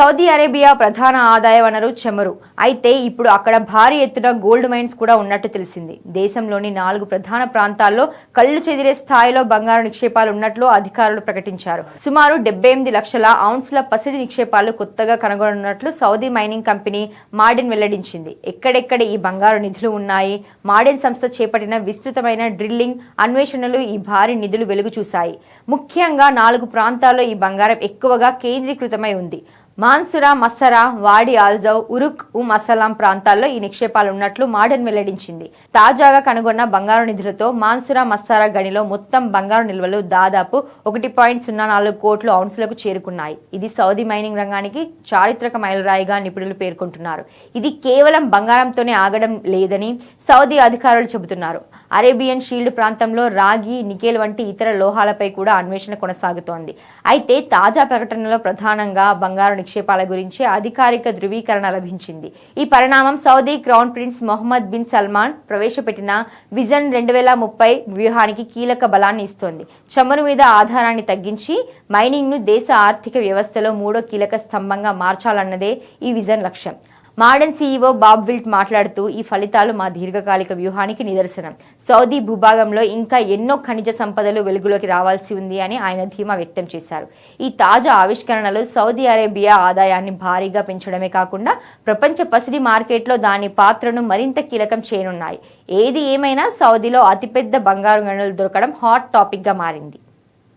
Saudi Arabia ప్రధాన ఆదాయ వనరు చమురు. అయితే ఇప్పుడు అక్కడ భారీ ఎత్తున గోల్డ్ మైన్స్ కూడా ఉన్నట్టు తెలిసింది. దేశంలోని 4 ప్రధాన ప్రాంతాల్లో కళ్లు చెదిరే స్థాయిలో బంగారు నిక్షేపాలు ఉన్నట్లు అధికారులు ప్రకటించారు. సుమారు 78 లక్షల ఔన్స్ల పసిడి నిక్షేపాలు కొత్తగా కనుగొనున్నట్లు సౌదీ మైనింగ్ కంపెనీ మాడెన్ వెల్లడించింది. ఎక్కడెక్కడ ఈ బంగారు నిధులు ఉన్నాయి? మాడెన్ సంస్థ చేపట్టిన విస్తృతమైన డ్రిల్లింగ్ అన్వేషణలు ఈ భారీ నిధులు వెలుగు చూశాయి. ముఖ్యంగా 4 ప్రాంతాల్లో ఈ బంగారం ఎక్కువగా కేంద్రీకృతమై ఉంది. మాన్సురా, మస్సరా, వాడి ఆల్జౌ, ఉరుక్ అసలాం ప్రాంతాల్లో ఈ నిక్షేపాలు ఉన్నట్లు మాడెన్ వెల్లడించింది. తాజాగా కనుగొన్న బంగారు నిధులతో మాన్సురా, మస్సరా గనిలో మొత్తం బంగారు నిల్వలు దాదాపు 1.04 కోట్ల ఔన్సులకు చేరుకున్నాయి. ఇది సౌదీ మైనింగ్ రంగానికి చారిత్రక మైలురాయిగా నిపుణులు పేర్కొంటున్నారు. ఇది కేవలం బంగారంతోనే ఆగడం లేదని సౌదీ అధికారులు చెబుతున్నారు. అరేబియన్ షీల్డ్ ప్రాంతంలో రాగి, నికెల్ వంటి ఇతర లోహాలపై కూడా అన్వేషణ కొనసాగుతోంది. అయితే తాజా ప్రకటనలో ప్రధానంగా బంగారు నిక్షేపాల గురించి అధికారిక ధృవీకరణ లభించింది. ఈ పరిణామం Saudi crown prince Mohammed bin Salman ప్రవేశపెట్టిన విజన్ 2030 వ్యూహానికి కీలక బలాన్ని ఇస్తోంది. చమురు మీద ఆధారాన్ని తగ్గించి మైనింగ్ ను దేశ ఆర్థిక వ్యవస్థలో 3వ కీలక స్తంభంగా మార్చాలన్నదే ఈ విజన్ లక్ష్యం. మాడెన్ సీఈఓ బాబ్ విల్ట్ మాట్లాడుతూ, ఈ ఫలితాలు మా దీర్ఘకాలిక వ్యూహానికి నిదర్శనం. సౌదీ భూభాగంలో ఇంకా ఎన్నో ఖనిజ సంపదలు వెలుగులోకి రావాల్సి ఉంది అని ఆయన ధీమా వ్యక్తం చేశారు. ఈ తాజా ఆవిష్కరణలు సౌదీ అరేబియా ఆదాయాన్ని భారీగా పెంచడమే కాకుండా ప్రపంచ పసిడి మార్కెట్లో దాని పాత్రను మరింత కీలకం చేయనున్నాయి. ఏది ఏమైనా సౌదీలో అతిపెద్ద బంగారు గనులు దొరకడం హాట్ టాపిక్ గా మారింది.